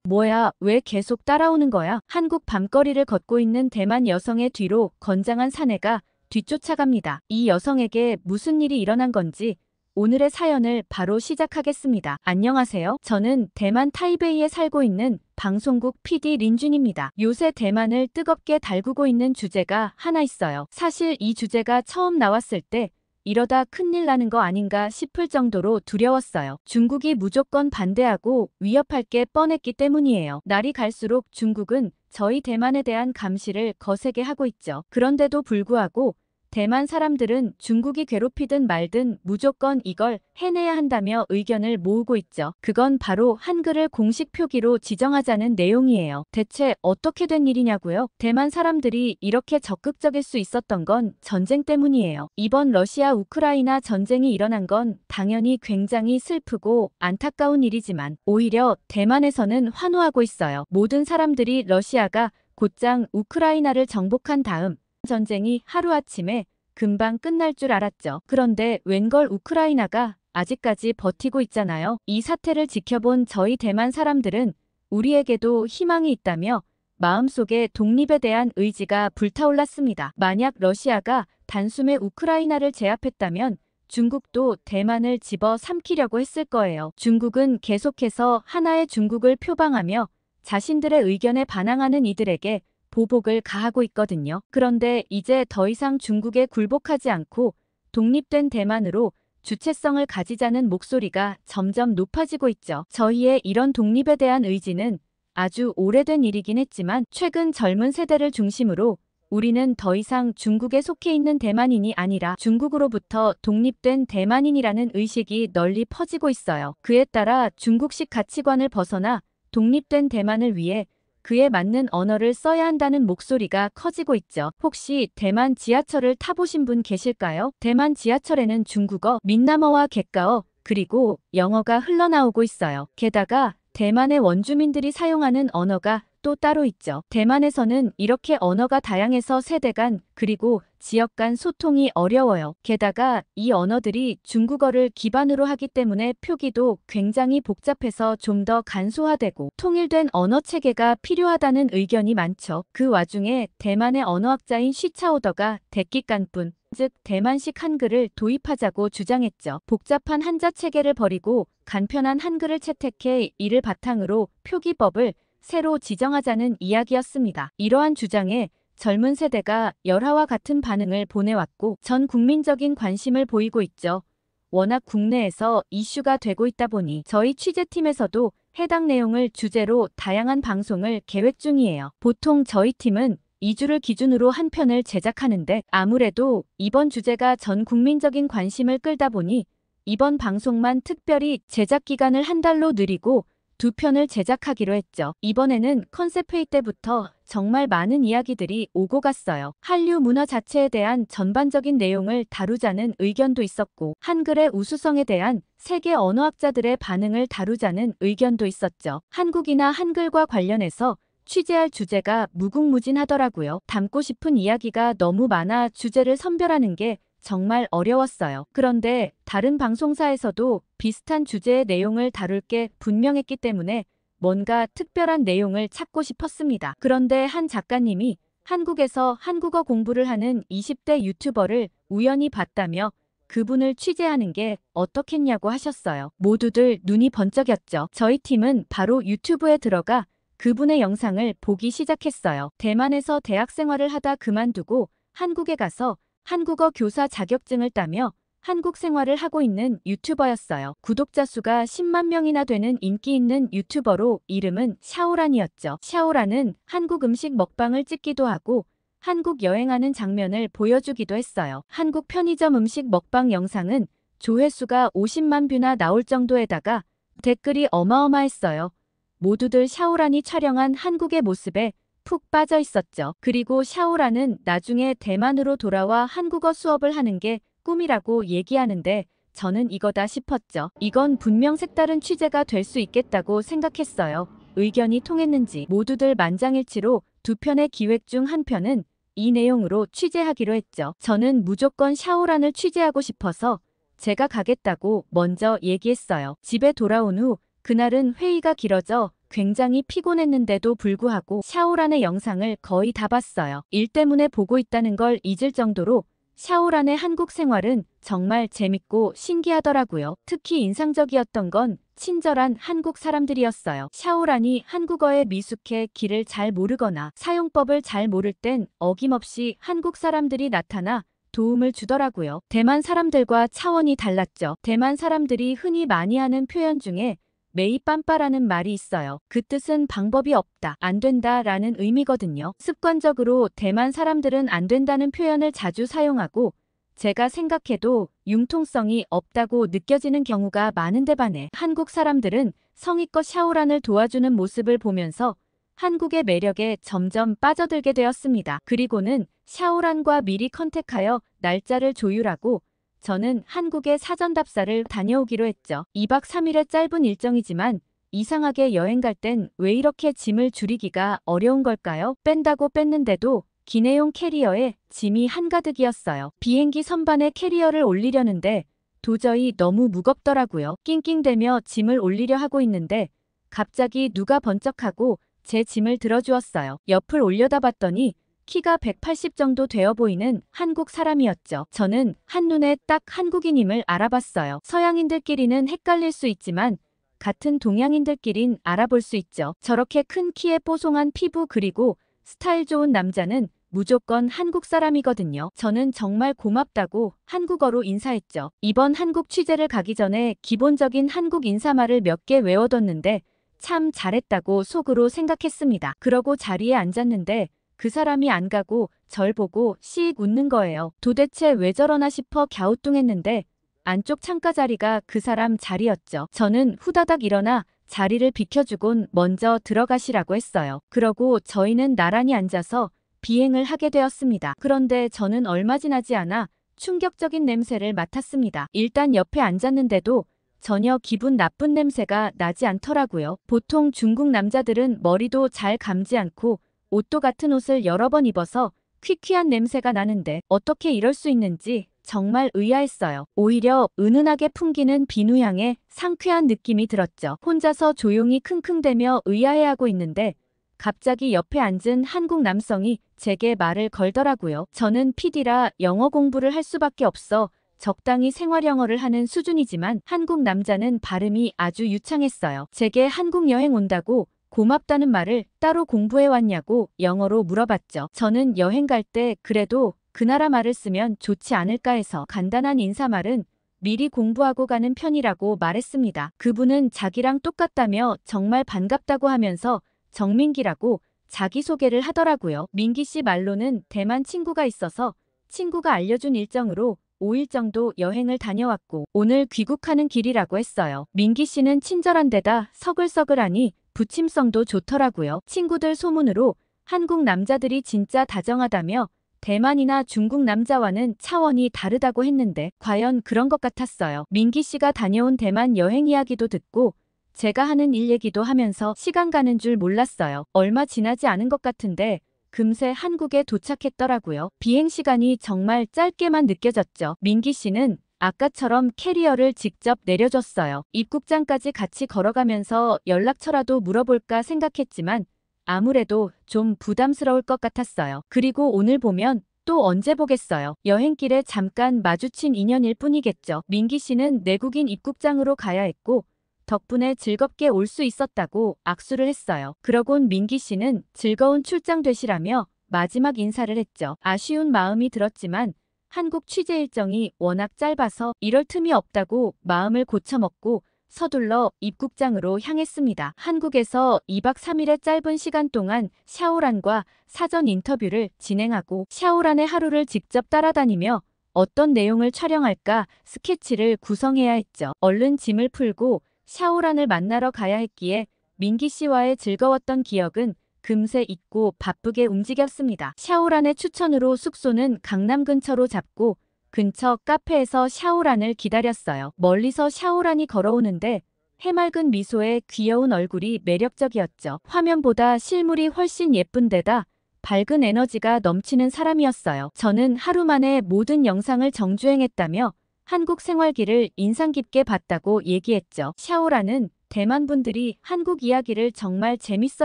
뭐야, 왜 계속 따라오는 거야? 한국 밤거리를 걷고 있는 대만 여성의 뒤로 건장한 사내가 뒤쫓아갑니다. 이 여성에게 무슨 일이 일어난 건지 오늘의 사연을 바로 시작하겠습니다. 안녕하세요. 저는 대만 타이베이에 살고 있는 방송국 PD 린준입니다. 요새 대만을 뜨겁게 달구고 있는 주제가 하나 있어요. 사실 이 주제가 처음 나왔을 때 이러다 큰일 나는 거 아닌가 싶을 정도로 두려웠어요. 중국이 무조건 반대하고 위협할 게 뻔했기 때문이에요. 날이 갈수록 중국은 저희 대만에 대한 감시를 거세게 하고 있죠. 그런데도 불구하고 대만 사람들은 중국이 괴롭히든 말든 무조건 이걸 해내야 한다며 의견을 모으고 있죠. 그건 바로 한글을 공식 표기로 지정하자는 내용이에요. 대체 어떻게 된 일이냐고요? 대만 사람들이 이렇게 적극적일 수 있었던 건 전쟁 때문이에요. 이번 러시아 우크라이나 전쟁이 일어난 건 당연히 굉장히 슬프고 안타까운 일이지만 오히려 대만에서는 환호하고 있어요. 모든 사람들이 러시아가 곧장 우크라이나를 정복한 다음 전쟁이 하루아침에 금방 끝날 줄 알았죠. 그런데 웬걸 우크라이나가 아직까지 버티고 있잖아요. 이 사태를 지켜본 저희 대만 사람들은 우리에게도 희망이 있다며 마음속에 독립에 대한 의지가 불타올랐습니다. 만약 러시아가 단숨에 우크라이나를 제압했다면 중국도 대만을 집어 삼키려고 했을 거예요. 중국은 계속해서 하나의 중국을 표방하며 자신들의 의견에 반항하는 이들에게 보복을 가하고 있거든요. 그런데 이제 더 이상 중국에 굴복하지 않고 독립된 대만으로 주체성을 가지자는 목소리가 점점 높아지고 있죠. 저희의 이런 독립에 대한 의지는 아주 오래된 일이긴 했지만 최근 젊은 세대를 중심으로 우리는 더 이상 중국에 속해 있는 대만인이 아니라 중국으로부터 독립된 대만인이라는 의식이 널리 퍼지고 있어요. 그에 따라 중국식 가치관을 벗어나 독립된 대만을 위해 그에 맞는 언어를 써야 한다는 목소리가 커지고 있죠. 혹시 대만 지하철을 타보신 분 계실까요? 대만 지하철에는 중국어, 민남어와 객가어, 그리고 영어가 흘러나오고 있어요. 게다가 대만의 원주민들이 사용하는 언어가 또 따로 있죠. 대만에서는 이렇게 언어가 다양해서 세대 간 그리고 지역 간 소통이 어려워요. 게다가 이 언어들이 중국어를 기반으로 하기 때문에 표기도 굉장히 복잡해서 좀 더 간소화되고 통일된 언어 체계가 필요하다는 의견이 많죠. 그 와중에 대만의 언어학자인 쉬차오더가 대끼깐뿐 즉 대만식 한글을 도입하자고 주장했죠. 복잡한 한자 체계를 버리고 간편한 한글을 채택해 이를 바탕으로 표기법을 새로 지정하자는 이야기였습니다. 이러한 주장에 젊은 세대가 열화와 같은 반응을 보내왔고 전 국민적인 관심을 보이고 있죠. 워낙 국내에서 이슈가 되고 있다 보니 저희 취재팀에서도 해당 내용을 주제로 다양한 방송을 계획 중이에요. 보통 저희 팀은 2주를 기준으로 한 편을 제작하는데 아무래도 이번 주제가 전 국민적인 관심을 끌다 보니 이번 방송만 특별히 제작 기간을 한 달로 늘리고 2편을 제작하기로 했죠. 이번에는 컨셉 회의 때부터 정말 많은 이야기들이 오고 갔어요. 한류 문화 자체에 대한 전반적인 내용을 다루자는 의견도 있었고 한글의 우수성에 대한 세계 언어학자들의 반응을 다루자는 의견도 있었죠. 한국이나 한글과 관련해서 취재할 주제가 무궁무진하더라고요. 담고 싶은 이야기가 너무 많아 주제를 선별하는 게 정말 어려웠어요. 그런데 다른 방송사에서도 비슷한 주제의 내용을 다룰 게 분명했기 때문에 뭔가 특별한 내용을 찾고 싶었습니다. 그런데 한 작가님이 한국에서 한국어 공부를 하는 20대 유튜버를 우연히 봤다며 그분을 취재하는 게 어떻겠냐고 하셨어요. 모두들 눈이 번쩍였죠. 저희 팀은 바로 유튜브에 들어가 그분의 영상을 보기 시작했어요. 대만에서 대학 생활을 하다 그만두고 한국에 가서 한국어 교사 자격증을 따며 한국 생활을 하고 있는 유튜버였어요. 구독자 수가 10만 명이나 되는 인기 있는 유튜버로 이름은 샤오란이었죠. 샤오란은 한국 음식 먹방을 찍기도 하고 한국 여행하는 장면을 보여주기도 했어요. 한국 편의점 음식 먹방 영상은 조회수가 50만 뷰나 나올 정도에다가 댓글이 어마어마했어요. 모두들 샤오란이 촬영한 한국의 모습에 푹 빠져 있었죠. 그리고 샤오란은 나중에 대만으로 돌아와 한국어 수업을 하는 게 꿈이라고 얘기하는데 저는 이거다 싶었죠. 이건 분명 색다른 취재가 될 수 있겠다고 생각했어요. 의견이 통했는지 모두들 만장일치로 2편의 기획 중 1편은 이 내용으로 취재하기로 했죠. 저는 무조건 샤오란을 취재하고 싶어서 제가 가겠다고 먼저 얘기했어요. 집에 돌아온 후 그날은 회의가 길어져 굉장히 피곤했는데도 불구하고 샤오란의 영상을 거의 다 봤어요. 일 때문에 보고 있다는 걸 잊을 정도로 샤오란의 한국 생활은 정말 재밌고 신기하더라고요. 특히 인상적이었던 건 친절한 한국 사람들이었어요. 샤오란이 한국어에 미숙해 길을 잘 모르거나 사용법을 잘 모를 땐 어김없이 한국 사람들이 나타나 도움을 주더라고요. 대만 사람들과 차원이 달랐죠. 대만 사람들이 흔히 많이 하는 표현 중에 메이빰빠라는 말이 있어요. 그 뜻은 방법이 없다, 안 된다 라는 의미거든요. 습관적으로 대만 사람들은 안 된다는 표현을 자주 사용하고 제가 생각해도 융통성이 없다고 느껴지는 경우가 많은데 반해 한국 사람들은 성의껏 샤오란을 도와주는 모습을 보면서 한국의 매력에 점점 빠져들게 되었습니다. 그리고는 샤오란과 미리 컨택하여 날짜를 조율하고 저는 한국의 사전답사를 다녀오기로 했죠. 2박 3일의 짧은 일정이지만 이상하게 여행 갈 땐 왜 이렇게 짐을 줄이기가 어려운 걸까요? 뺀다고 뺐는데도 기내용 캐리어에 짐이 한가득이었어요. 비행기 선반에 캐리어를 올리려는데 도저히 너무 무겁더라고요. 낑낑대며 짐을 올리려 하고 있는데 갑자기 누가 번쩍하고 제 짐을 들어주었어요. 옆을 올려다봤더니 키가 180 정도 되어 보이는 한국 사람이었죠. 저는 한눈에 딱 한국인임을 알아봤어요. 서양인들끼리는 헷갈릴 수 있지만 같은 동양인들끼린 알아볼 수 있죠. 저렇게 큰 키에 뽀송한 피부 그리고 스타일 좋은 남자는 무조건 한국 사람이거든요. 저는 정말 고맙다고 한국어로 인사했죠. 이번 한국 취재를 가기 전에 기본적인 한국 인사말을 몇 개 외워뒀는데 참 잘했다고 속으로 생각했습니다. 그러고 자리에 앉았는데 그 사람이 안 가고 절 보고 씩 웃는 거예요. 도대체 왜 저러나 싶어 갸우뚱했는데 안쪽 창가 자리가 그 사람 자리였죠. 저는 후다닥 일어나 자리를 비켜주곤 먼저 들어가시라고 했어요. 그러고 저희는 나란히 앉아서 비행을 하게 되었습니다. 그런데 저는 얼마 지나지 않아 충격적인 냄새를 맡았습니다. 일단 옆에 앉았는데도 전혀 기분 나쁜 냄새가 나지 않더라고요. 보통 중국 남자들은 머리도 잘 감지 않고 옷도 같은 옷을 여러 번 입어서 퀴퀴한 냄새가 나는데 어떻게 이럴 수 있는지 정말 의아했어요. 오히려 은은하게 풍기는 비누향에 상쾌한 느낌이 들었죠. 혼자서 조용히 킁킁대며 의아해하고 있는데 갑자기 옆에 앉은 한국 남성이 제게 말을 걸더라고요. 저는 PD라 영어 공부를 할 수밖에 없어 적당히 생활 영어를 하는 수준이지만 한국 남자는 발음이 아주 유창했어요. 제게 한국 여행 온다고 고맙다는 말을 따로 공부해 왔냐고 영어로 물어봤죠. 저는 여행 갈 때 그래도 그 나라 말을 쓰면 좋지 않을까 해서 간단한 인사말은 미리 공부하고 가는 편이라고 말했습니다. 그분은 자기랑 똑같다며 정말 반갑다고 하면서 정민기라고 자기소개를 하더라고요. 민기 씨 말로는 대만 친구가 있어서 친구가 알려준 일정으로 5일 정도 여행을 다녀왔고 오늘 귀국하는 길이라고 했어요. 민기 씨는 친절한 데다 서글서글하니 부침성도 좋더라고요. 친구들 소문으로 한국 남자들이 진짜 다정하다며 대만이나 중국 남자와는 차원이 다르다고 했는데 과연 그런 것 같았어요. 민기 씨가 다녀온 대만 여행 이야기도 듣고 제가 하는 일 얘기도 하면서 시간 가는 줄 몰랐어요. 얼마 지나지 않은 것 같은데 금세 한국에 도착했더라고요. 비행 시간이 정말 짧게만 느껴졌죠. 민기 씨는 아까처럼 캐리어를 직접 내려줬어요. 입국장까지 같이 걸어가면서 연락처라도 물어볼까 생각했지만 아무래도 좀 부담스러울 것 같았어요. 그리고 오늘 보면 또 언제 보겠어요. 여행길에 잠깐 마주친 인연일 뿐이겠죠. 민기 씨는 내국인 입국장으로 가야 했고 덕분에 즐겁게 올 수 있었다고 악수를 했어요. 그러곤 민기 씨는 즐거운 출장 되시라며 마지막 인사를 했죠. 아쉬운 마음이 들었지만 한국 취재 일정이 워낙 짧아서 이럴 틈이 없다고 마음을 고쳐먹고 서둘러 입국장으로 향했습니다. 한국에서 2박 3일의 짧은 시간 동안 샤오란과 사전 인터뷰를 진행하고 샤오란의 하루를 직접 따라다니며 어떤 내용을 촬영할까 스케치를 구성해야 했죠. 얼른 짐을 풀고 샤오란을 만나러 가야 했기에 민기 씨와의 즐거웠던 기억은 금세 잊고 바쁘게 움직였습니다. 샤오란의 추천으로 숙소는 강남 근처로 잡고 근처 카페에서 샤오란을 기다렸어요. 멀리서 샤오란이 걸어오는데 해맑은 미소에 귀여운 얼굴이 매력적이었죠. 화면보다 실물이 훨씬 예쁜 데다 밝은 에너지가 넘치는 사람이었어요. 저는 하루 만에 모든 영상을 정주행했다며 한국 생활기를 인상 깊게 봤다고 얘기했죠. 샤오란은 대만 분들이 한국 이야기를 정말 재밌어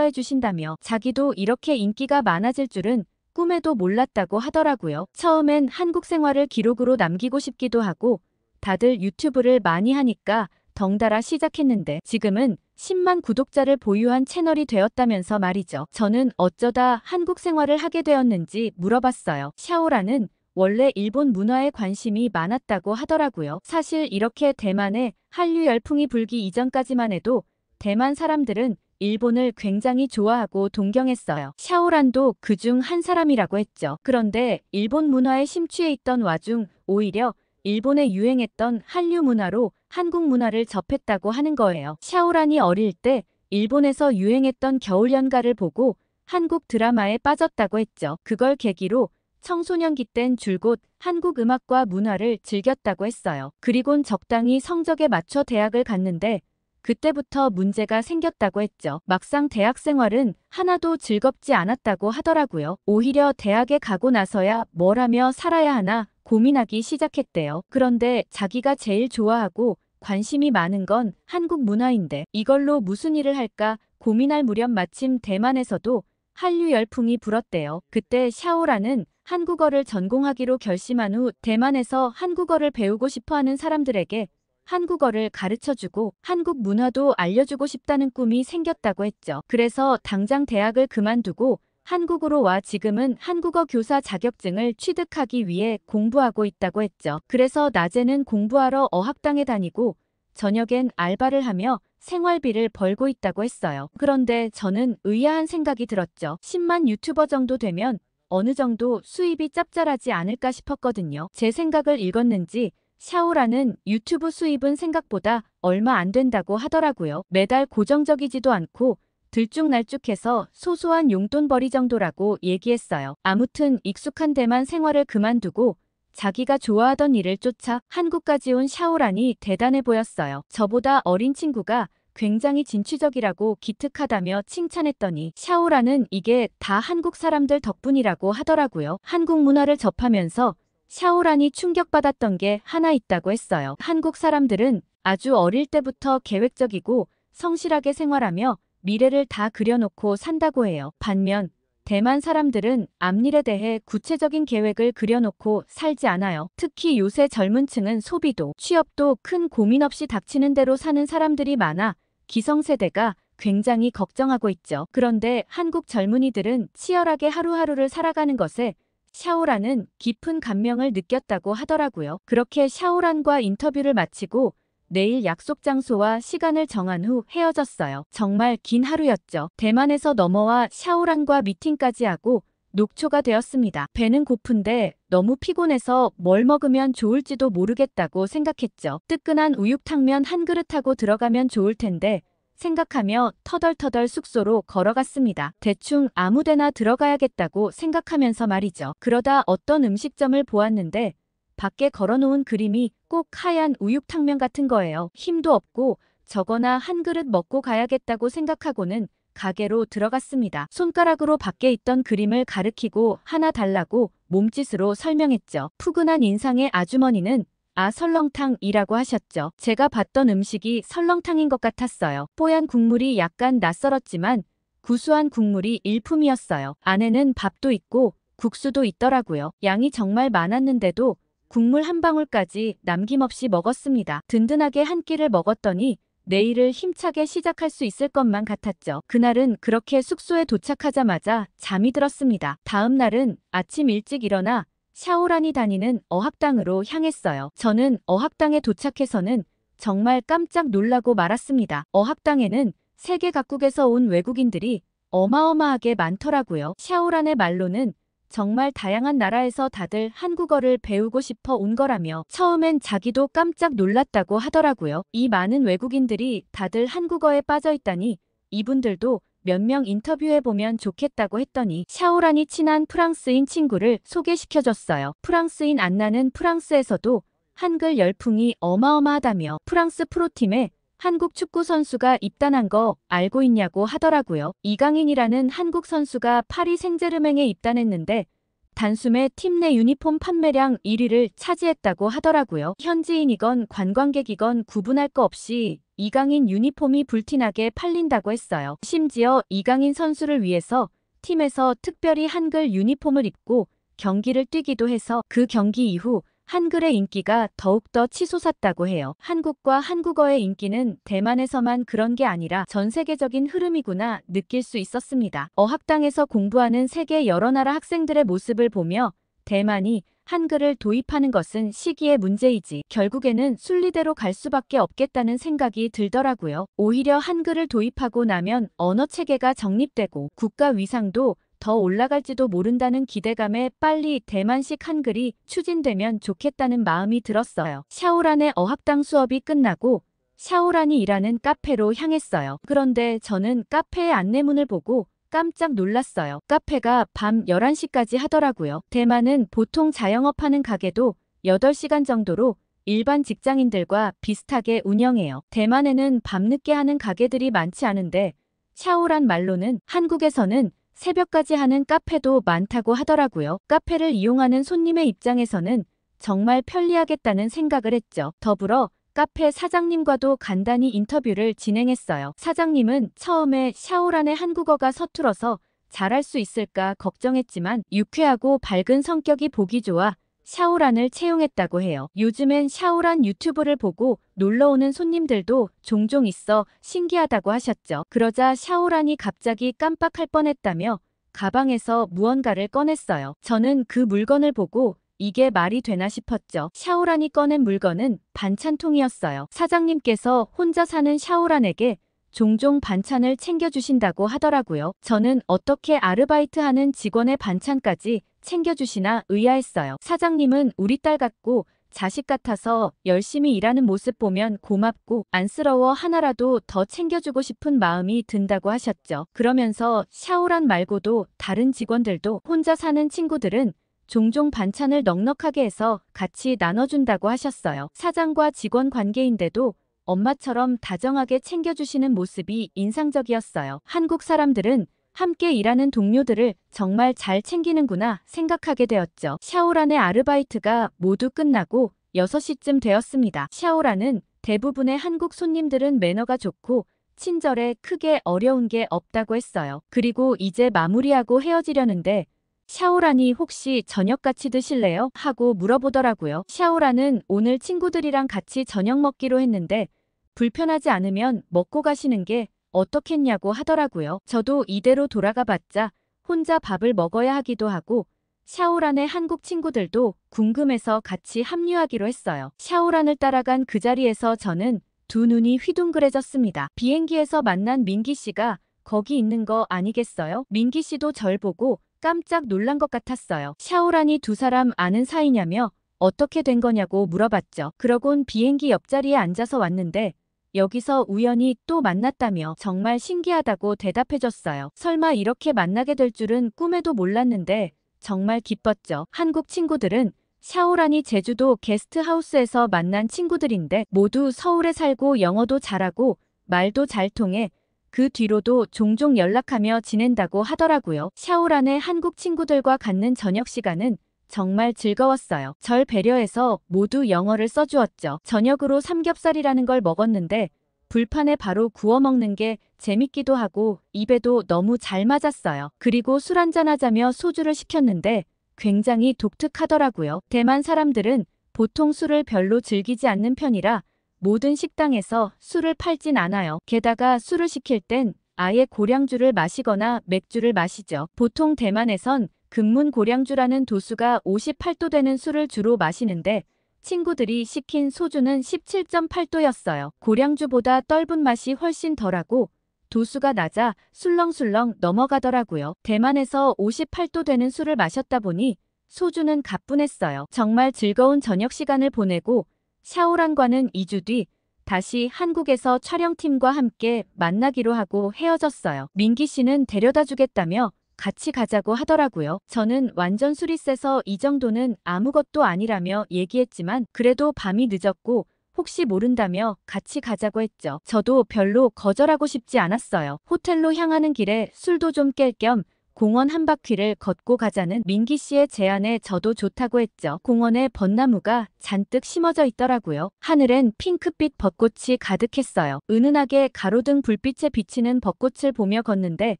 해주신다며 자기도 이렇게 인기가 많아질 줄은 꿈에도 몰랐다고 하더라고요. 처음엔 한국 생활을 기록으로 남기고 싶기도 하고 다들 유튜브를 많이 하니까 덩달아 시작했는데 지금은 10만 구독자를 보유한 채널이 되었다면서 말이죠. 저는 어쩌다 한국 생활을 하게 되었는지 물어봤어요. 샤오라는 원래 일본 문화에 관심이 많았다고 하더라고요. 사실 이렇게 대만에 한류 열풍이 불기 이전까지만 해도 대만 사람들은 일본을 굉장히 좋아하고 동경했어요. 샤오란도 그중 한 사람이라고 했죠. 그런데 일본 문화에 심취해 있던 와중 오히려 일본에 유행했던 한류 문화로 한국 문화를 접했다고 하는 거예요. 샤오란이 어릴 때 일본에서 유행했던 겨울연가를 보고 한국 드라마에 빠졌다고 했죠. 그걸 계기로 청소년기 땐 줄곧 한국 음악과 문화를 즐겼다고 했어요. 그리곤 적당히 성적에 맞춰 대학을 갔는데 그때부터 문제가 생겼다고 했죠. 막상 대학 생활은 하나도 즐겁지 않았다고 하더라고요. 오히려 대학에 가고 나서야 뭘 하며 살아야 하나 고민하기 시작했대요. 그런데 자기가 제일 좋아하고 관심이 많은 건 한국 문화인데 이걸로 무슨 일을 할까 고민할 무렵 마침 대만에서도 한류 열풍이 불었대요. 그때 샤오라는 한국어를 전공하기로 결심한 후 대만에서 한국어를 배우고 싶어하는 사람들에게 한국어를 가르쳐주고 한국 문화도 알려주고 싶다는 꿈이 생겼다고 했죠. 그래서 당장 대학을 그만두고 한국으로 와 지금은 한국어 교사 자격증을 취득하기 위해 공부하고 있다고 했죠. 그래서 낮에는 공부하러 어학당에 다니고 저녁엔 알바를 하며 생활비를 벌고 있다고 했어요. 그런데 저는 의아한 생각이 들었죠. 10만 유튜버 정도 되면 어느 정도 수입이 짭짤하지 않을까 싶었거든요. 제 생각을 읽었는지 샤오라는 유튜브 수입은 생각보다 얼마 안 된다고 하더라고요. 매달 고정적이지도 않고 들쭉날쭉해서 소소한 용돈벌이 정도라고 얘기했어요. 아무튼 익숙한 대만 생활을 그만두고 자기가 좋아하던 일을 쫓아 한국까지 온 샤오란이 대단해 보였어요. 저보다 어린 친구가 굉장히 진취적이라고 기특하다며 칭찬했더니 샤오란은 이게 다 한국 사람들 덕분이라고 하더라고요. 한국 문화를 접하면서 샤오란이 충격받았던 게 하나 있다고 했어요. 한국 사람들은 아주 어릴 때부터 계획적이고 성실하게 생활하며 미래를 다 그려놓고 산다고 해요. 반면 대만 사람들은 앞일에 대해 구체적인 계획을 그려놓고 살지 않아요. 특히 요새 젊은 층은 소비도, 취업도 큰 고민 없이 닥치는 대로 사는 사람들이 많아 기성세대가 굉장히 걱정하고 있죠. 그런데 한국 젊은이들은 치열하게 하루하루를 살아가는 것에 샤오란은 깊은 감명을 느꼈다고 하더라고요. 그렇게 샤오란과 인터뷰를 마치고 내일 약속 장소와 시간을 정한 후 헤어졌어요. 정말 긴 하루였죠. 대만에서 넘어와 샤오란과 미팅까지 하고 녹초가 되었습니다. 배는 고픈데 너무 피곤해서 뭘 먹으면 좋을지도 모르겠다고 생각했죠. 뜨끈한 우육탕면 한 그릇하고 들어가면 좋을 텐데 생각하며 터덜터덜 숙소로 걸어갔습니다. 대충 아무데나 들어가야겠다고 생각하면서 말이죠. 그러다 어떤 음식점을 보았는데 밖에 걸어놓은 그림이 꼭 하얀 우육탕면 같은 거예요. 힘도 없고 저거나 한 그릇 먹고 가야겠다고 생각하고는 가게로 들어갔습니다. 손가락으로 밖에 있던 그림을 가리키고 하나 달라고 몸짓으로 설명했죠. 푸근한 인상의 아주머니는 아 설렁탕이라고 하셨죠. 제가 봤던 음식이 설렁탕인 것 같았어요. 뽀얀 국물이 약간 낯설었지만 구수한 국물이 일품이었어요. 안에는 밥도 있고 국수도 있더라고요. 양이 정말 많았는데도 국물 한 방울까지 남김없이 먹었습니다. 든든하게 한 끼를 먹었더니 내일을 힘차게 시작할 수 있을 것만 같았죠. 그날은 그렇게 숙소에 도착하자마자 잠이 들었습니다. 다음 날은 아침 일찍 일어나 샤오란이 다니는 어학당으로 향했어요. 저는 어학당에 도착해서는 정말 깜짝 놀라고 말았습니다. 어학당에는 세계 각국에서 온 외국인들이 어마어마하게 많더라고요. 샤오란의 말로는 정말 다양한 나라에서 다들 한국어를 배우고 싶어 온 거라며 처음엔 자기도 깜짝 놀랐다고 하더라고요. 이 많은 외국인들이 다들 한국어에 빠져 있다니 이분들도 몇 명 인터뷰해보면 좋겠다고 했더니 샤오란이 친한 프랑스인 친구를 소개시켜줬어요. 프랑스인 안나는 프랑스에서도 한글 열풍이 어마어마하다며 프랑스 프로팀에 한국 축구 선수가 입단한 거 알고 있냐고 하더라고요. 이강인이라는 한국 선수가 파리 생제르맹에 입단했는데 단숨에 팀 내 유니폼 판매량 1위를 차지했다고 하더라고요. 현지인이건 관광객이건 구분할 거 없이 이강인 유니폼이 불티나게 팔린다고 했어요. 심지어 이강인 선수를 위해서 팀에서 특별히 한글 유니폼을 입고 경기를 뛰기도 해서 그 경기 이후 한글의 인기가 더욱더 치솟았다고 해요. 한국과 한국어의 인기는 대만에서만 그런 게 아니라 전 세계적인 흐름이구나 느낄 수 있었습니다. 어학당에서 공부하는 세계 여러 나라 학생들의 모습을 보며 대만이 한글을 도입하는 것은 시기의 문제이지 결국에는 순리대로 갈 수밖에 없겠다는 생각이 들더라고요. 오히려 한글을 도입하고 나면 언어체계가 정립되고 국가 위상도 더 올라갈지도 모른다는 기대감에 빨리 대만식 한글이 추진되면 좋겠다는 마음이 들었어요. 샤오란의 어학당 수업이 끝나고 샤오란이 일하는 카페로 향했어요. 그런데 저는 카페의 안내문을 보고 깜짝 놀랐어요. 카페가 밤 11시까지 하더라고요. 대만은 보통 자영업하는 가게도 8시간 정도로 일반 직장인들과 비슷하게 운영해요. 대만에는 밤늦게 하는 가게들이 많지 않은데 샤오란 말로는 한국에서는 새벽까지 하는 카페도 많다고 하더라고요. 카페를 이용하는 손님의 입장에서는 정말 편리하겠다는 생각을 했죠. 더불어 카페 사장님과도 간단히 인터뷰를 진행했어요. 사장님은 처음에 샤오란의 한국어가 서툴어서 잘할 수 있을까 걱정했지만 유쾌하고 밝은 성격이 보기 좋아 샤오란을 채용했다고 해요. 요즘엔 샤오란 유튜브를 보고 놀러오는 손님들도 종종 있어 신기하다고 하셨죠. 그러자 샤오란이 갑자기 깜빡할 뻔했다며 가방에서 무언가를 꺼냈어요. 저는 그 물건을 보고 이게 말이 되나 싶었죠. 샤오란이 꺼낸 물건은 반찬통이었어요. 사장님께서 혼자 사는 샤오란에게 종종 반찬을 챙겨주신다고 하더라고요. 저는 어떻게 아르바이트하는 직원의 반찬까지 챙겨주시나 의아했어요. 사장님은 우리 딸 같고 자식 같아서 열심히 일하는 모습 보면 고맙고 안쓰러워 하나라도 더 챙겨주고 싶은 마음이 든다고 하셨죠. 그러면서 샤오란 말고도 다른 직원들도 혼자 사는 친구들은 종종 반찬을 넉넉하게 해서 같이 나눠준다고 하셨어요. 사장과 직원 관계인데도 엄마처럼 다정하게 챙겨주시는 모습이 인상적이었어요. 한국 사람들은 함께 일하는 동료들을 정말 잘 챙기는구나 생각하게 되었죠. 샤오란의 아르바이트가 모두 끝나고 6시쯤 되었습니다. 샤오란은 대부분의 한국 손님들은 매너가 좋고 친절해 크게 어려운 게 없다고 했어요. 그리고 이제 마무리하고 헤어지려는데 샤오란이 혹시 저녁 같이 드실래요? 하고 물어보더라고요. 샤오란은 오늘 친구들이랑 같이 저녁 먹기로 했는데 불편하지 않으면 먹고 가시는 게 어떻겠냐고 하더라고요. 저도 이대로 돌아가 봤자 혼자 밥을 먹어야 하기도 하고 샤오란의 한국 친구들도 궁금해서 같이 합류하기로 했어요. 샤오란을 따라간 그 자리에서 저는 두 눈이 휘둥그레졌습니다. 비행기에서 만난 민기 씨가 거기 있는 거 아니겠어요? 민기 씨도 절 보고 깜짝 놀란 것 같았어요. 샤오란이 두 사람 아는 사이냐며 어떻게 된 거냐고 물어봤죠. 그러곤 비행기 옆자리에 앉아서 왔는데 여기서 우연히 또 만났다며 정말 신기하다고 대답해줬어요. 설마 이렇게 만나게 될 줄은 꿈에도 몰랐는데 정말 기뻤죠. 한국 친구들은 샤오란이 제주도 게스트하우스에서 만난 친구들인데 모두 서울에 살고 영어도 잘하고 말도 잘 통해 그 뒤로도 종종 연락하며 지낸다고 하더라고요. 샤오란의 한국 친구들과 갖는 저녁 시간은 정말 즐거웠어요. 절 배려해서 모두 영어를 써주었죠. 저녁으로 삼겹살이라는 걸 먹었는데 불판에 바로 구워 먹는 게 재밌기도 하고 입에도 너무 잘 맞았어요. 그리고 술 한잔하자며 소주를 시켰는데 굉장히 독특하더라고요. 대만 사람들은 보통 술을 별로 즐기지 않는 편이라 모든 식당에서 술을 팔진 않아요. 게다가 술을 시킬 땐 아예 고량주를 마시거나 맥주를 마시죠. 보통 대만에선 금문 고량주라는 도수가 58도 되는 술을 주로 마시는데 친구들이 시킨 소주는 17.8도였어요. 고량주보다 떫은 맛이 훨씬 덜하고 도수가 낮아 술렁술렁 넘어가더라고요. 대만에서 58도 되는 술을 마셨다 보니 소주는 가뿐했어요. 정말 즐거운 저녁 시간을 보내고 샤오란과는 2주 뒤 다시 한국에서 촬영팀과 함께 만나기로 하고 헤어졌어요. 민기 씨는 데려다 주겠다며 같이 가자고 하더라고요. 저는 완전 술이 세서 이 정도는 아무것도 아니라며 얘기했지만 그래도 밤이 늦었고 혹시 모른다며 같이 가자고 했죠. 저도 별로 거절하고 싶지 않았어요. 호텔로 향하는 길에 술도 좀 깰 겸 공원 한 바퀴를 걷고 가자는 민기 씨의 제안에 저도 좋다고 했죠. 공원에 벚나무가 잔뜩 심어져 있더라고요. 하늘엔 핑크빛 벚꽃이 가득했어요. 은은하게 가로등 불빛에 비치는 벚꽃을 보며 걷는데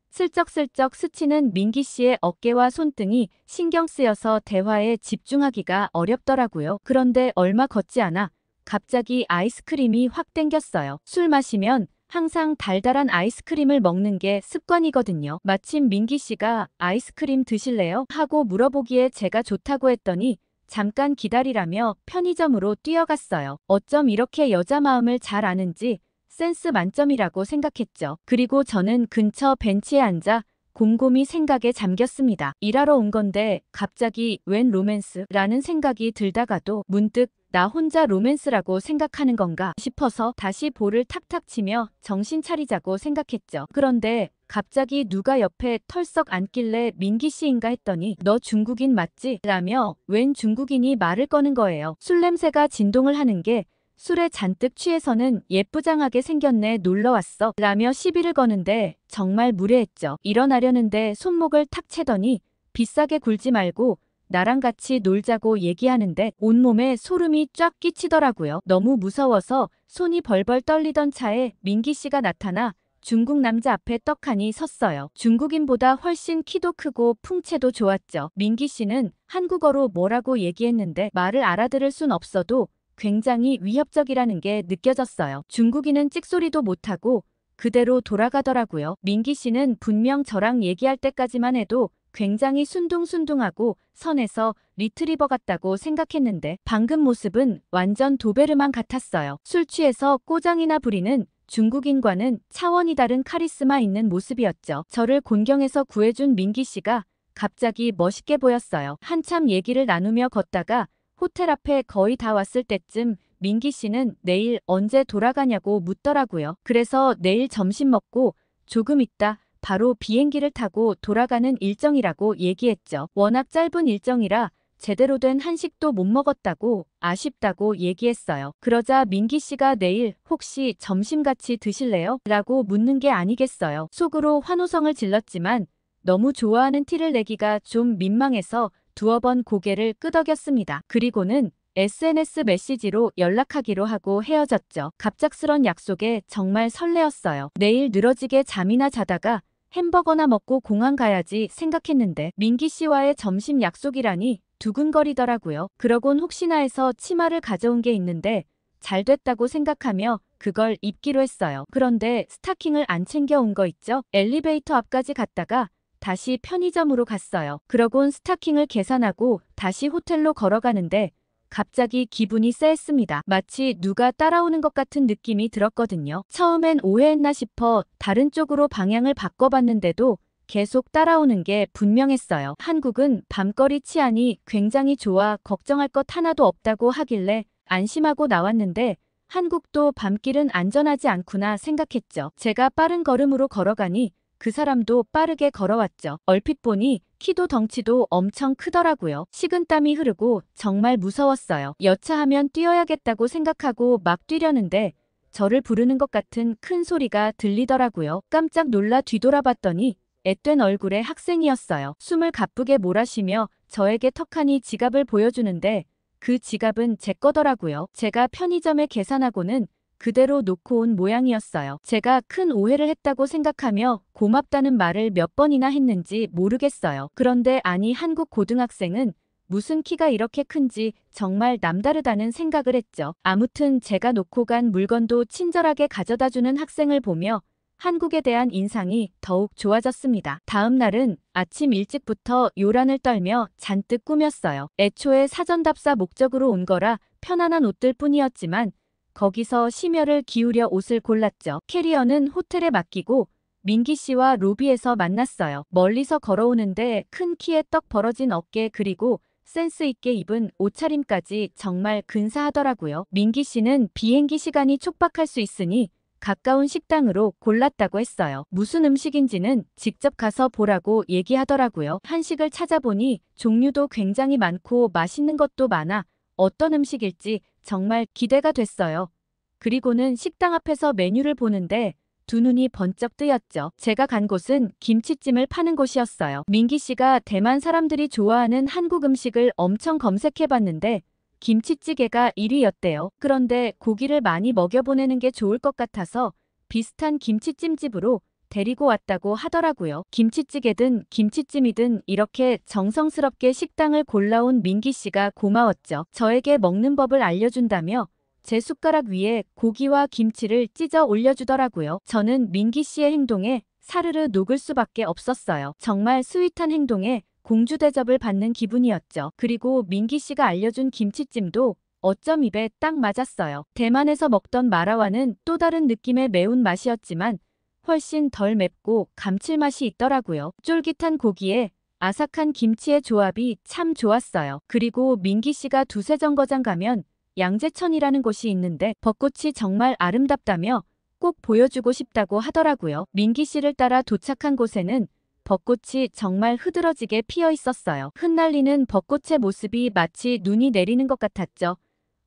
슬쩍슬쩍 스치는 민기 씨의 어깨와 손등이 신경 쓰여서 대화에 집중하기가 어렵더라고요. 그런데 얼마 걷지 않아 갑자기 아이스크림이 확 땡겼어요. 술 마시면 항상 달달한 아이스크림을 먹는 게 습관이거든요. 마침 민기 씨가 아이스크림 드실래요? 하고 물어보기에 제가 좋다고 했더니 잠깐 기다리라며 편의점으로 뛰어갔어요. 어쩜 이렇게 여자 마음을 잘 아는지 센스 만점이라고 생각했죠. 그리고 저는 근처 벤치에 앉아 곰곰이 생각에 잠겼습니다. 일하러 온 건데 갑자기 웬 로맨스라는 생각이 들다가도 문득 나 혼자 로맨스라고 생각하는 건가 싶어서 다시 볼을 탁탁 치며 정신 차리자고 생각했죠. 그런데 갑자기 누가 옆에 털썩 앉길래 민기 씨인가 했더니 너 중국인 맞지? 라며 웬 중국인이 말을 꺼는 거예요. 술 냄새가 진동을 하는 게 술에 잔뜩 취해서는 예쁘장하게 생겼네 놀러왔어 라며 시비를 거는데 정말 무례했죠. 일어나려는데 손목을 탁 채더니 비싸게 굴지 말고 나랑 같이 놀자고 얘기하는데 온몸에 소름이 쫙 끼치더라고요. 너무 무서워서 손이 벌벌 떨리던 차에 민기 씨가 나타나 중국 남자 앞에 떡하니 섰어요. 중국인보다 훨씬 키도 크고 풍채도 좋았죠. 민기 씨는 한국어로 뭐라고 얘기했는데 말을 알아들을 순 없어도 굉장히 위협적이라는 게 느껴졌어요. 중국인은 찍소리도 못하고 그대로 돌아가더라고요. 민기 씨는 분명 저랑 얘기할 때까지만 해도 굉장히 순둥순둥하고 선해서 리트리버 같다고 생각했는데 방금 모습은 완전 도베르만 같았어요. 술 취해서 꼬장이나 부리는 중국인과는 차원이 다른 카리스마 있는 모습이었죠. 저를 곤경에서 구해준 민기 씨가 갑자기 멋있게 보였어요. 한참 얘기를 나누며 걷다가 호텔 앞에 거의 다 왔을 때쯤 민기 씨는 내일 언제 돌아가냐고 묻더라고요. 그래서 내일 점심 먹고 조금 있다 바로 비행기를 타고 돌아가는 일정이라고 얘기했죠. 워낙 짧은 일정이라 제대로 된 한식도 못 먹었다고 아쉽다고 얘기했어요. 그러자 민기 씨가 내일 혹시 점심 같이 드실래요? 라고 묻는 게 아니겠어요. 속으로 환호성을 질렀지만 너무 좋아하는 티를 내기가 좀 민망해서 두어 번 고개를 끄덕였습니다. 그리고는 SNS 메시지로 연락하기로 하고 헤어졌죠. 갑작스런 약속에 정말 설레었어요. 내일 늘어지게 잠이나 자다가 햄버거나 먹고 공항 가야지 생각했는데 민기 씨와의 점심 약속이라니 두근거리더라고요. 그러곤 혹시나 해서 치마를 가져온 게 있는데 잘 됐다고 생각하며 그걸 입기로 했어요. 그런데 스타킹을 안 챙겨온 거 있죠? 엘리베이터 앞까지 갔다가 다시 편의점으로 갔어요. 그러곤 스타킹을 계산하고 다시 호텔로 걸어가는데 갑자기 기분이 쎄했습니다. 마치 누가 따라오는 것 같은 느낌이 들었거든요. 처음엔 오해했나 싶어 다른 쪽으로 방향을 바꿔봤는데도 계속 따라오는 게 분명했어요. 한국은 밤거리 치안이 굉장히 좋아 걱정할 것 하나도 없다고 하길래 안심하고 나왔는데 한국도 밤길은 안전하지 않구나 생각했죠. 제가 빠른 걸음으로 걸어가니 그 사람도 빠르게 걸어왔죠. 얼핏 보니 키도 덩치도 엄청 크더라고요. 식은땀이 흐르고 정말 무서웠어요. 여차하면 뛰어야겠다고 생각하고 막 뛰려는데 저를 부르는 것 같은 큰 소리가 들리더라고요. 깜짝 놀라 뒤돌아봤더니 앳된 얼굴의 학생이었어요. 숨을 가쁘게 몰아쉬며 저에게 턱하니 지갑을 보여주는데 그 지갑은 제 거더라고요. 제가 편의점에 계산하고는 그대로 놓고 온 모양이었어요. 제가 큰 오해를 했다고 생각하며 고맙다는 말을 몇 번이나 했는지 모르겠어요. 그런데 아니 한국 고등학생은 무슨 키가 이렇게 큰지 정말 남다르다는 생각을 했죠. 아무튼 제가 놓고 간 물건도 친절하게 가져다주는 학생을 보며 한국에 대한 인상이 더욱 좋아졌습니다. 다음 날은 아침 일찍부터 요란을 떨며 잔뜩 꾸몄어요. 애초에 사전답사 목적으로 온 거라 편안한 옷들 뿐이었지만 거기서 심혈을 기울여 옷을 골랐죠. 캐리어는 호텔에 맡기고 민기 씨와 로비에서 만났어요. 멀리서 걸어오는데 큰 키에 떡 벌어진 어깨 그리고 센스 있게 입은 옷차림까지 정말 근사하더라고요. 민기 씨는 비행기 시간이 촉박할 수 있으니 가까운 식당으로 골랐다고 했어요. 무슨 음식인지는 직접 가서 보라고 얘기하더라고요. 한식을 찾아보니 종류도 굉장히 많고 맛있는 것도 많아 어떤 음식일지 정말 기대가 됐어요. 그리고는 식당 앞에서 메뉴를 보는데 두 눈이 번쩍 뜨였죠. 제가 간 곳은 김치찜을 파는 곳이었어요. 민기 씨가 대만 사람들이 좋아하는 한국 음식을 엄청 검색해봤는데 김치찌개가 1위였대요. 그런데 고기를 많이 먹여보내는 게 좋을 것 같아서 비슷한 김치찜집으로 데리고 왔다고 하더라고요. 김치찌개든 김치찜이든 이렇게 정성스럽게 식당을 골라온 민기 씨가 고마웠죠. 저에게 먹는 법을 알려준다며 제 숟가락 위에 고기와 김치를 찢어 올려주더라고요. 저는 민기 씨의 행동에 사르르 녹을 수밖에 없었어요. 정말 스윗한 행동에 공주 대접을 받는 기분이었죠. 그리고 민기 씨가 알려준 김치찜도 어쩜 입에 딱 맞았어요. 대만에서 먹던 마라와는 또 다른 느낌의 매운 맛이었지만 훨씬 덜 맵고 감칠맛이 있더라고요. 쫄깃한 고기에 아삭한 김치의 조합이 참 좋았어요. 그리고 민기 씨가 두세 정거장 가면 양재천이라는 곳이 있는데 벚꽃이 정말 아름답다며 꼭 보여주고 싶다고 하더라고요. 민기 씨를 따라 도착한 곳에는 벚꽃이 정말 흐드러지게 피어 있었어요. 흩날리는 벚꽃의 모습이 마치 눈이 내리는 것 같았죠.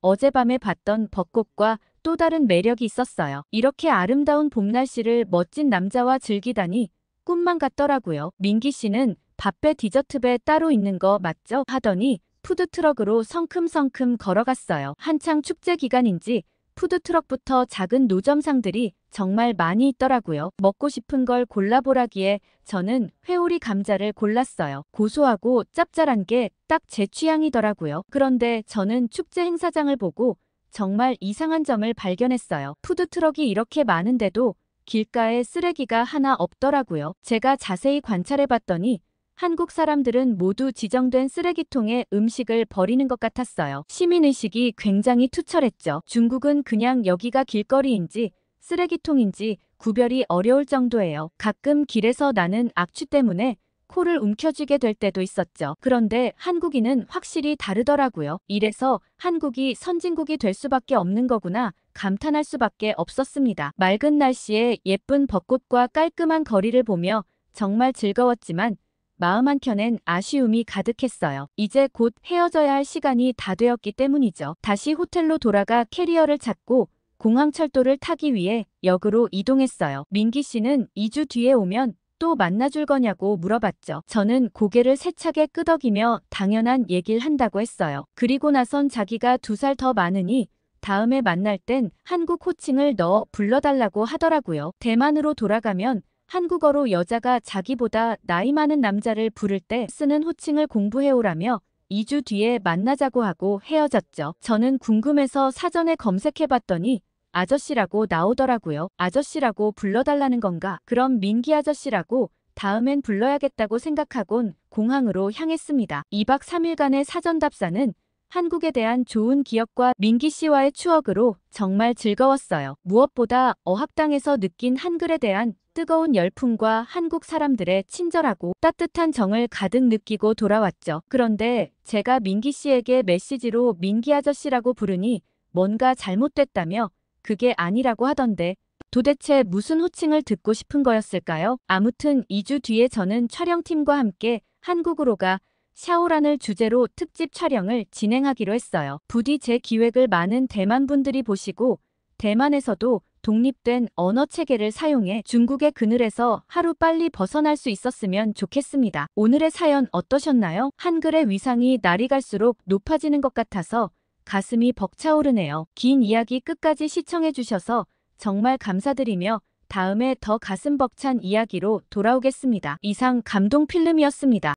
어젯밤에 봤던 벚꽃과 또 다른 매력이 있었어요. 이렇게 아름다운 봄 날씨를 멋진 남자와 즐기다니 꿈만 같더라고요. 민기 씨는 밥배 디저트배 따로 있는 거 맞죠? 하더니 푸드트럭으로 성큼성큼 걸어갔어요. 한창 축제 기간인지 푸드트럭부터 작은 노점상들이 정말 많이 있더라고요. 먹고 싶은 걸 골라보라기에 저는 회오리 감자를 골랐어요. 고소하고 짭짤한 게 딱 제 취향이더라고요. 그런데 저는 축제 행사장을 보고 정말 이상한 점을 발견했어요. 푸드트럭이 이렇게 많은데도 길가에 쓰레기가 하나 없더라고요. 제가 자세히 관찰해봤더니 한국 사람들은 모두 지정된 쓰레기통에 음식을 버리는 것 같았어요. 시민의식이 굉장히 투철했죠. 중국은 그냥 여기가 길거리인지 쓰레기통인지 구별이 어려울 정도예요. 가끔 길에서 나는 악취 때문에 코를 움켜쥐게 될 때도 있었죠. 그런데 한국인은 확실히 다르더라고요. 이래서 한국이 선진국이 될 수밖에 없는 거구나 감탄할 수밖에 없었습니다. 맑은 날씨에 예쁜 벚꽃과 깔끔한 거리를 보며 정말 즐거웠지만 마음 한켠엔 아쉬움이 가득했어요. 이제 곧 헤어져야 할 시간이 다 되었기 때문이죠. 다시 호텔로 돌아가 캐리어를 찾고 공항철도를 타기 위해 역으로 이동했어요. 민기 씨는 2주 뒤에 오면 또 만나줄 거냐고 물어봤죠. 저는 고개를 세차게 끄덕이며 당연한 얘기를 한다고 했어요. 그리고 나선 자기가 2살 더 많으니 다음에 만날 땐 한국 호칭을 넣어 불러달라고 하더라고요. 대만으로 돌아가면 한국어로 여자가 자기보다 나이 많은 남자를 부를 때 쓰는 호칭을 공부해오라며 2주 뒤에 만나자고 하고 헤어졌죠. 저는 궁금해서 사전에 검색해봤더니 아저씨라고 나오더라고요. 아저씨라고 불러달라는 건가? 그럼 민기 아저씨라고 다음엔 불러야겠다고 생각하곤 공항으로 향했습니다. 2박 3일간의 사전 답사는 한국에 대한 좋은 기억과 민기 씨와의 추억으로 정말 즐거웠어요. 무엇보다 어학당에서 느낀 한글에 대한 뜨거운 열풍과 한국 사람들의 친절하고 따뜻한 정을 가득 느끼고 돌아왔죠. 그런데 제가 민기 씨에게 메시지로 민기 아저씨라고 부르니 뭔가 잘못됐다며 그게 아니라고 하던데 도대체 무슨 호칭을 듣고 싶은 거였을까요? 아무튼 2주 뒤에 저는 촬영팀과 함께 한국으로 가 샤오란을 주제로 특집 촬영을 진행하기로 했어요. 부디 제 기획을 많은 대만 분들이 보시고 대만에서도 독립된 언어 체계를 사용해 중국의 그늘에서 하루빨리 벗어날 수 있었으면 좋겠습니다. 오늘의 사연 어떠셨나요? 한글의 위상이 날이 갈수록 높아지는 것 같아서 가슴이 벅차오르네요. 긴 이야기 끝까지 시청해주셔서 정말 감사드리며 다음에 더 가슴 벅찬 이야기로 돌아오겠습니다. 이상 감동필름이었습니다.